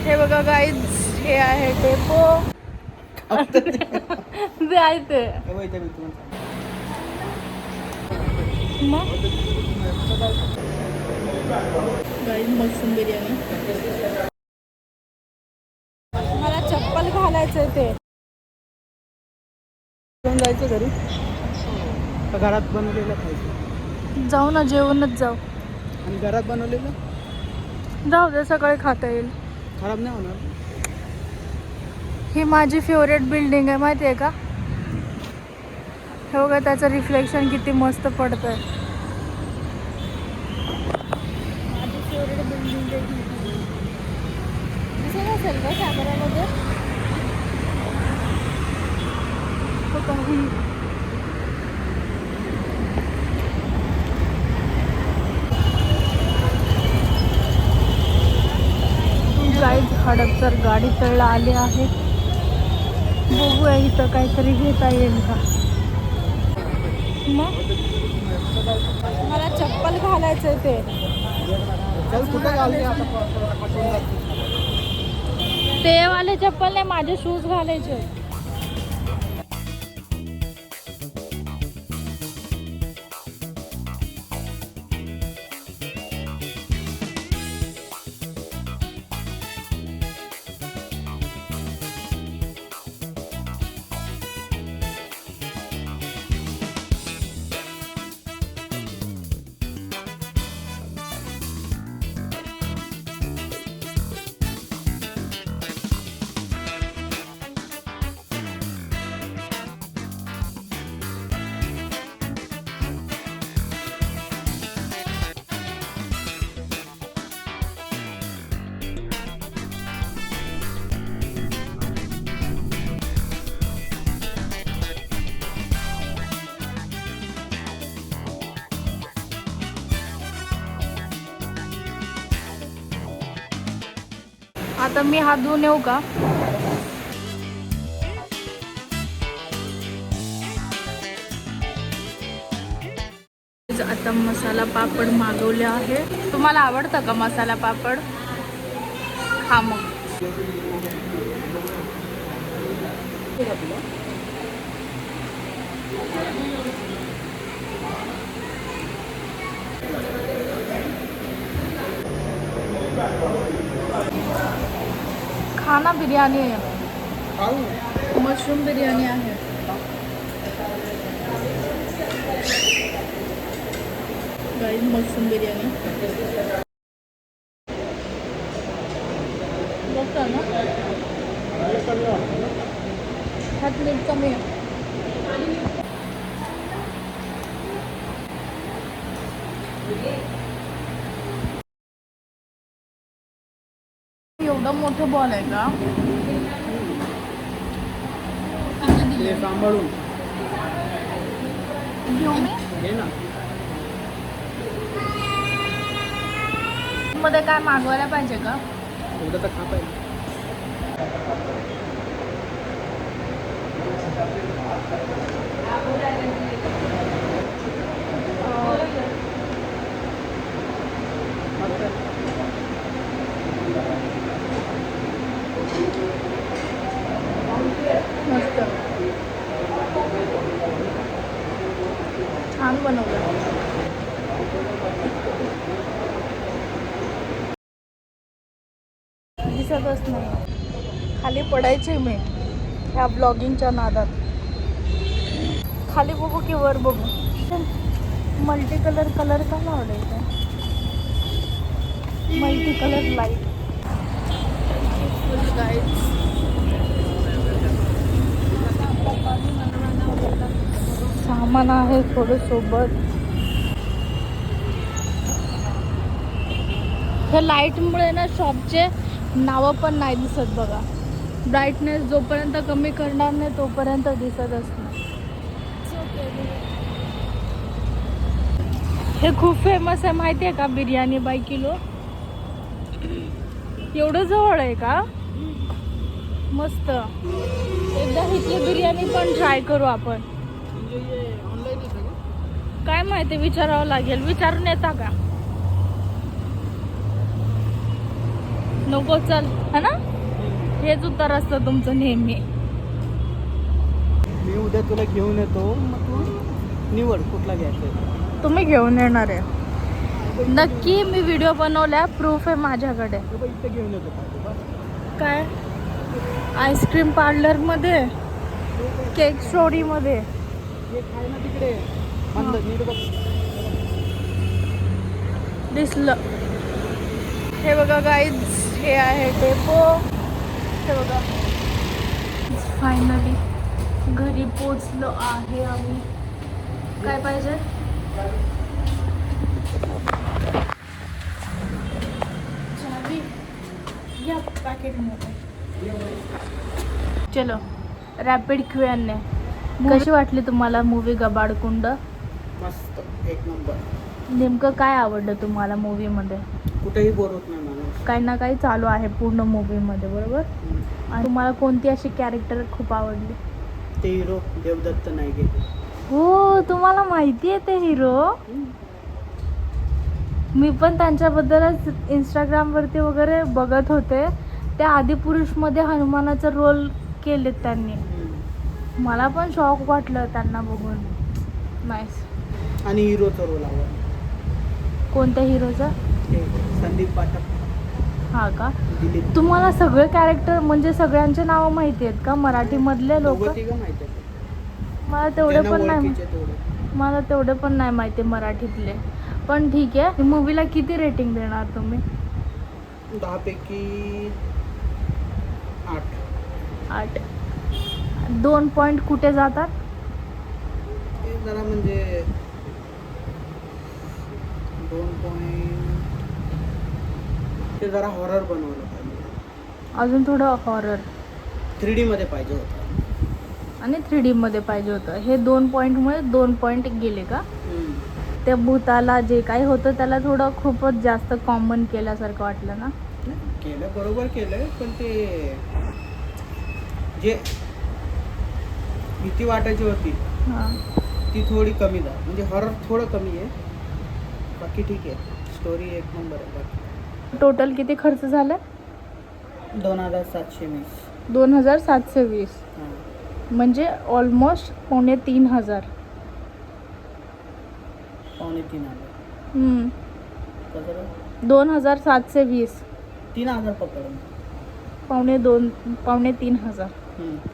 हे बघा गाईज, हे आहे डेपो. जायचं मग गाईज मस्त बिर्याणी. मला चप्पल घालायचंय ते. जायचं घरी घरात बनवलेलं खायचं. जाऊ ना, जेवणच जाऊ. आणि घरात बनवलेलं जाऊ दे, सकाळी खाता येईल. खराब नाही होणार. ही माझी फेवरेट बिल्डिंग आहे, माहिती आहे का? हे बघा त्याचं रिफ्लेक्शन किती मस्त पडतंय. माझी फेवरेट बिल्डिंग आहे. दिसत असेल का कॅमेरामध्ये? गाईज हडपसर गाडी तळला आले आहे. बघूया इथं काहीतरी घेता येईल का. मग मला चप्पल घालायचंय ते. चल कुठे घालते आता? ते वाले चप्पल नाही, माझे शूज घालायचे. आता मी हात धुवून येऊ का? आता मसाला पापड मागवले आहे. तुम्हाला आवडतं का मसाला पापड? खा मग. खाना बिर्याणी आहे, मशरूम बिर्याणी आहे. गाईस मशरूम बिर्याणी बघता ना, हात मीठ कमी आहे. एवढं मोठं बॉल आहे का? सांभाळून घेऊ मी? घे ना. मध्ये काय मागवायला पाहिजे का? एवढं तर खा पाहिजे. मस्त, छान बनवलं. दिसतच नाही. खाली पडायचे मी ह्या ब्लॉगिंगच्या नादात. खाली बघू की वर बघू? मल्टी कलर का लावलाय? Multi colour light. सामान आहे थोडं सोबत. ह्या लाईटमुळे ना शॉपचे नावं पण नाही दिसत बघा. ब्राईटनेस जोपर्यंत कमी करणार नाही तोपर्यंत दिसतच नाही. हे खूप फेमस आहे, माहिती आहे का? Biryani by kilo. एवढं जवळ आहे का? मस्त. एकदा इथली बिर्याणी पण ट्राय करू आपण. काय माहिती, विचारावं लागेल. विचारून येता का? नको चल, है ना? हेच उत्तर असतं तुमचं नेहमी. मी उद्या तुला घेऊन येतो, मग तू निवड कुठला घ्यायचा. तुम्ही घेऊन येणार आहे नक्की. मी व्हिडिओ बनवल्या, प्रूफ आहे माझ्याकडे. इथे घेऊन येतो का बस. काय आईस्क्रीम पार्लर मध्ये, केक स्टोरी मध्ये. हे खाय ना तिकडे मंद नीट बघ. दिसलं. हे बघा गाईज, हे आहे डेपो. हे बघा, फायनली घरी पोचलो आहे आम्ही. काय पाहिजे? चावी या पॅकेटमध्ये. चलो, रॅपिड क्यूएनए. कशी वाटली तुम्हाला मूवी गबाडकुंड? मस्त, एक नंबर. नेमकं काय आवडलं तुम्हाला मूवीमध्ये? कुठेही बोर होत नाही माणूस. काही ना काही चालू आहे पूर्ण मूवीमध्ये, बरोबर? आणि तुम्हाला कोणती अशी कॅरेक्टर खूप आवडली? ते हिरो देवदत्त नायके. हो, तुम्हाला माहिती आहे ते हिरो? मी पण त्यांच्याबद्दलच इंस्टाग्रामवरती वगैरे बघत होते. त्या आदिपुरुषमध्ये हनुमानाचा रोल केलेत त्यांनी. मला पण शॉक वाटलं त्यांना बघून. नाईस. आणि हिरोचा रोल आवडला. कोणत्या हिरोचा? संदीप पाठक. हा का? दिलीप. तुम्हाला सगळे कॅरेक्टर म्हणजे सगळ्यांचे नाव माहिती आहेत का मराठीमधले लोक? माहिती आहे. मला तेवढे पण नाही. तेवढे. मला तेवढे पण नाही माहिती मराठीतले. पण ठीक आहे. मूवीला किती रेटिंग देणार तुम्ही? 10 पैकी 8. 8. 2 पॉइंट कुठे जातात? ते जरा म्हणजे 2 पॉइंट ते जरा हॉरर बनवलं पाहिजे. अजून थोडं हॉरर 3D मध्ये पाहिजे होतं. आणि 3D मध्ये पाहिजे होतं. हे 2 पॉईंटमुळे 2 पॉईंट गेले का? त्या भूताला जे काही होतं त्याला थोडं खूपच जास्त कॉमन केल्यासारखं वाटलं ना? केलं, बरोबर केलंय, पण ते जे भीती वाटायची होती हां. ती थोडी कमी झाली. म्हणजे हॉरर थोडं कमी आहे, बाकी ठीक आहे. स्टोरी एक नंबर आहे. बाकी टोटल किती खर्च झाला? 2720. 2720. म्हणजे ऑलमोस्ट 2,500. 2,500. 2720. 3,000 पकडून. 2,500.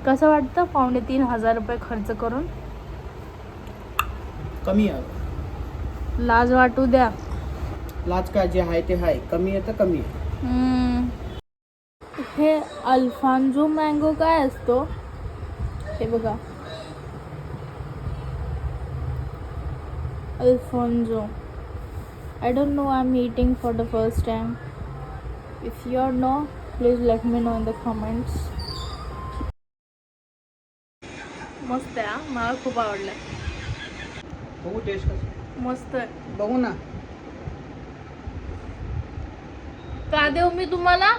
कसं वाटतं 3,500 रुपये खर्च करून? कमी आहे. लाज वाटू द्या. लाज काय, जे आहे ते आहे. कमी आहे तर कमी आहे. हे अल्फांजो मँगो काय असतो? हे बघा, Alfonso. I don't know, I'm eating for the first time. If you know, please let me know in the comments. मस्त आहे हा, मला खूप आवडलं. बघू टेस्ट कसं. मस्त आहे. बघू ना. का देऊ मी तुम्हाला?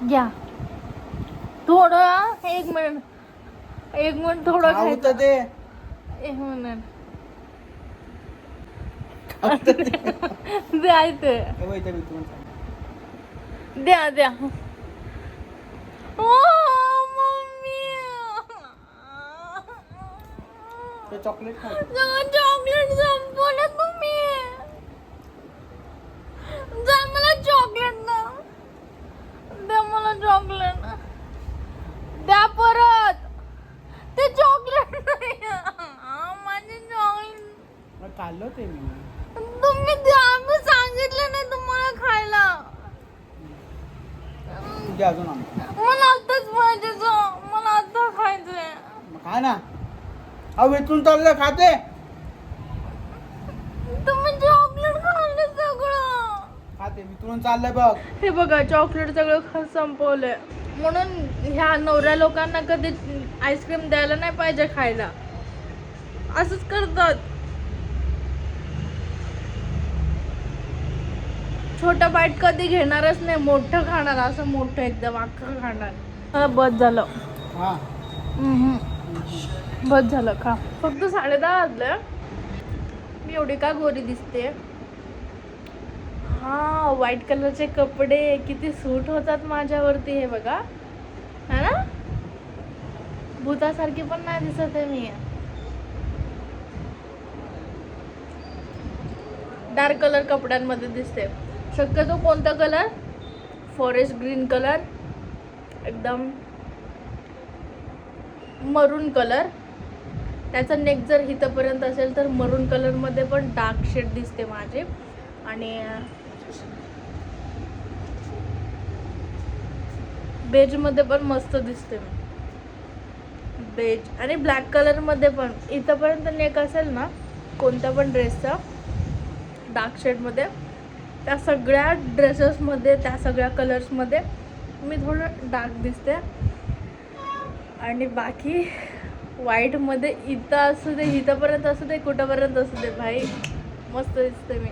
घ्या थोडं. 1 मिनिट थोडं खायचं. ते 1 मिनिट द्यायचं. द्या. ओ मम्मी, चॉकलेट चॉकलेट संपवलं तुम्ही. जा, मला चॉकलेट ना द्या. मला चॉकलेट द्या परत. ते चॉकलेट नाही माझे. चॉकलेट खाल्लं ते मी. तुम्ही द्या. मी सांगितलं नाही तुम्हाला खायला. अजून मला आताच पाहिजे. मला आता खायचंय. खा ना. अहो वेचून चाललं खाते. तुम्ही चॉकलेट खाल्लं सगळं. खाते वितरून चाललंय बघ. हे बघा, चॉकलेट सगळं संपवलंय. म्हणून ह्या नवऱ्या लोकांना कधी आईस्क्रीम द्यायला नाही पाहिजे खायला. असंच करतात. छोटं बाईट कधी घेणारच नाही, मोठं खाणार. असं मोठं एकदम अख्खं खाणार. बस झालं. बस झालं खा. फक्त 10:30 वाजलं. मी एवढी का गोरी दिसते? हा व्हाईट कलरचे कपडे किती सूट होतात माझ्यावरती, हे बघा. है ना, भूतासारखी पण नाही दिसत आहे मी. डार्क कलर कपड्यांमध्ये दिसते. शक्यतो कोणता कलर? फॉरेस्ट ग्रीन कलर, एकदम मरून कलर. त्याचा नेक जर इथंपर्यंत असेल तर मरून कलरमध्ये पण डार्क शेड दिसते माझे. आणि बेजमध्ये पण मस्त दिसते मी. बेज आणि ब्लॅक कलरमध्ये पण इथंपर्यंत नेक असेल ना कोणत्या पण ड्रेसचा डार्क शेडमध्ये, त्या सगळ्या ड्रेसेसमध्ये, त्या सगळ्या कलर्समध्ये मी थोडं डार्क दिसते. आणि बाकी व्हाईटमध्ये इथं असू दे, इथंपर्यंत असू दे, कुठंपर्यंत असू दे भाई, मस्त दिसते मी.